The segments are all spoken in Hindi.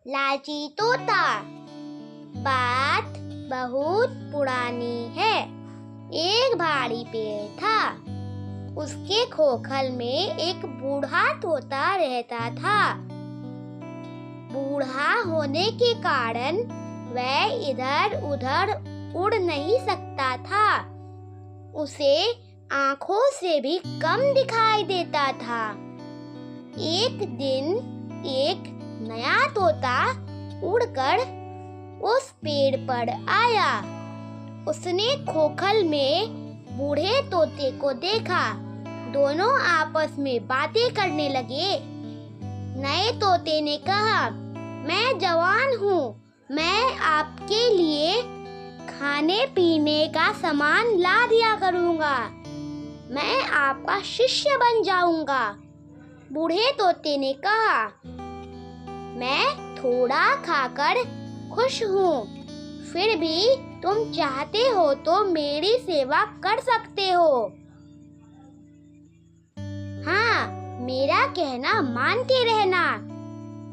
लालची तोता। बात बहुत पुरानी है। एक भारी पेड़ था। उसके खोखल में एक बूढ़ा तोता रहता था। बूढ़ा होने के कारण वह इधर उधर उड़ नहीं सकता था। उसे आंखों से भी कम दिखाई देता था। एक दिन एक नया तोता उड़कर उस पेड़ पर आया। उसने खोखल में बूढ़े तोते को देखा। दोनों आपस में बातें करने लगे। नए तोते ने कहा, मैं जवान हूँ, मैं आपके लिए खाने पीने का सामान ला दिया करूँगा। मैं आपका शिष्य बन जाऊँगा। बूढ़े तोते ने कहा, मैं थोड़ा खाकर खुश हूँ, फिर भी तुम चाहते हो तो मेरी सेवा कर सकते हो। हाँ, मेरा कहना मानते रहना।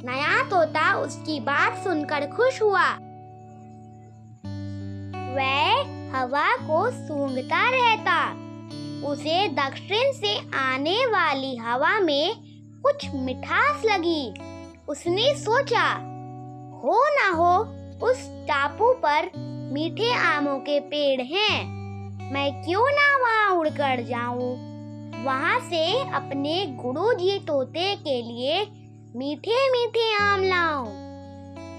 नया तोता उसकी बात सुनकर खुश हुआ। वह हवा को सूंघता रहता। उसे दक्षिण से आने वाली हवा में कुछ मिठास लगी। उसने सोचा, हो ना हो उस टापू पर मीठे आमों के पेड़ हैं। मैं क्यों ना वहाँ उड़कर जाऊं, वहाँ से अपने गुरुजी तोते के लिए मीठे मीठे आम लाऊं।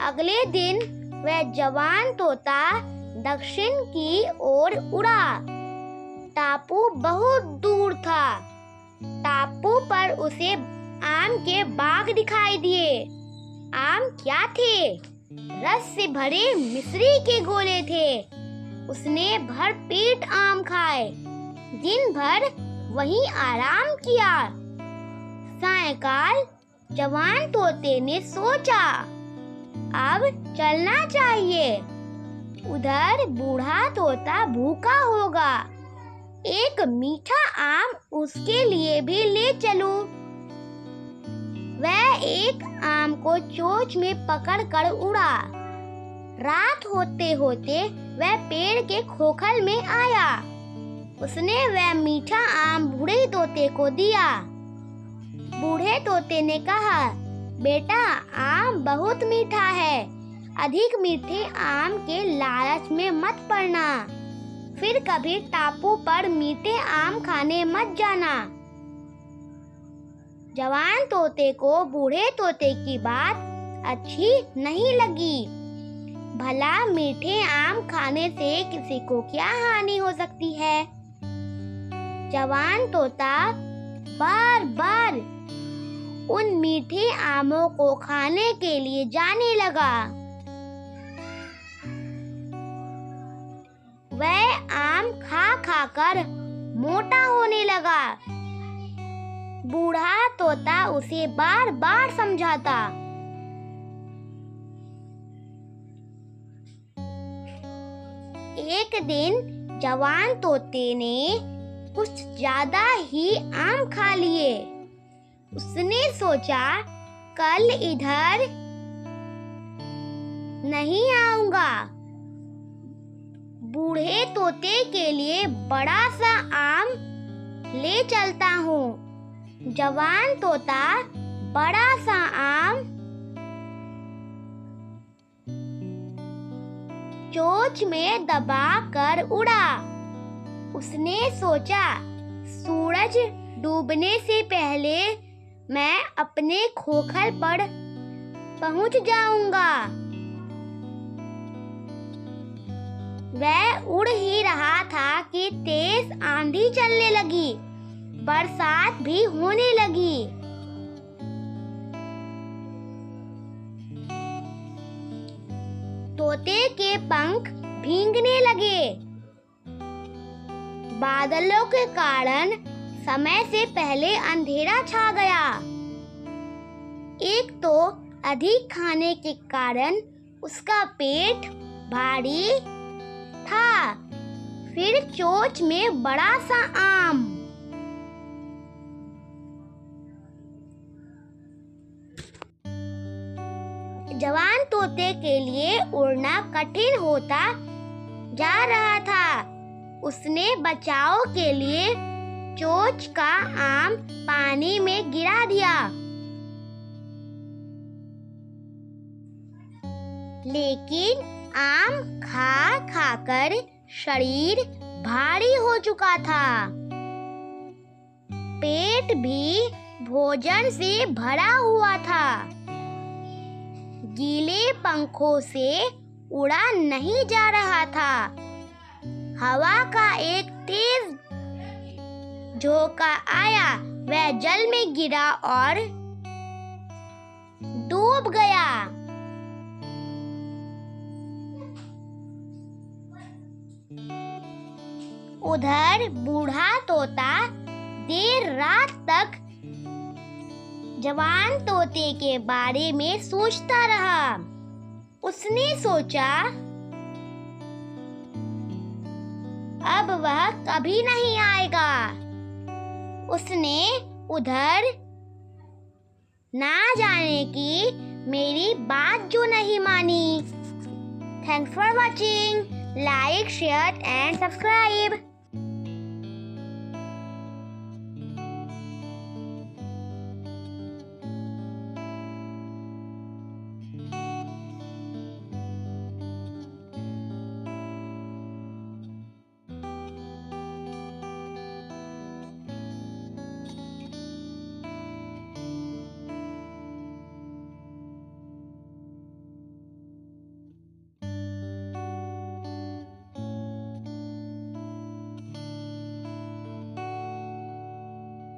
अगले दिन वह जवान तोता दक्षिण की ओर उड़ा। टापू बहुत दूर था। टापू पर उसे आम के बाग दिखाई दिए। आम क्या थे? रस से भरे मिश्री के गोले थे। उसने भर पेट आम खाए। दिन भर वहीं आराम किया। सायंकाल जवान तोते ने सोचा, अब चलना चाहिए। उधर बूढ़ा तोता भूखा होगा। एक मीठा आम उसके लिए भी ले चलूं। वह एक आम को चोंच में पकड़कर उड़ा। रात होते होते वह पेड़ के खोखल में आया। उसने वह मीठा आम बूढ़े तोते को दिया। बूढ़े तोते ने कहा, बेटा, आम बहुत मीठा है। अधिक मीठे आम के लालच में मत पड़ना। फिर कभी टापू पर मीठे आम खाने मत जाना। जवान तोते को बूढ़े तोते की बात अच्छी नहीं लगी। भला मीठे आम खाने से किसी को क्या हानि हो सकती है? जवान तोता बार बार उन मीठे आमों को खाने के लिए जाने लगा। वह आम खा खा कर मोटा होने लगा। बूढ़ा तोता उसे बार बार समझाता। एक दिन जवान तोते ने कुछ ज्यादा ही आम खा लिए। उसने सोचा, कल इधर नहीं आऊंगा। बूढ़े तोते के लिए बड़ा सा आम ले चलता हूँ। जवान तोता बड़ा सा आम चोंच में दबा कर उड़ा। उसने सोचा, सूरज डूबने से पहले मैं अपने खोखल पर पहुंच जाऊंगा। वह उड़ ही रहा था कि तेज आंधी चलने लगी। बरसात भी होने लगी। तोते के पंख भीगने लगे। बादलों के कारण समय से पहले अंधेरा छा गया। एक तो अधिक खाने के कारण उसका पेट भारी था। फिर चोंच में बड़ा सा आम। जवान तोते के लिए उड़ना कठिन होता जा रहा था। उसने बचाव के लिए चोंच का आम पानी में गिरा दिया, लेकिन आम खा खाकर शरीर भारी हो चुका था। पेट भी भोजन से भरा हुआ था। गीले पंखों से उड़ा नहीं जा रहा था। हवा का एक तेज झोंका आया, वह जल में गिरा और डूब गया। उधर बूढ़ा तोता देर रात तक जवान तोते के बारे में सोचता रहा। उसने सोचा अब वह कभी नहीं आएगा। उसने उधर ना जाने की मेरी बात जो नहीं मानी। Thanks for watching. Like, share and subscribe.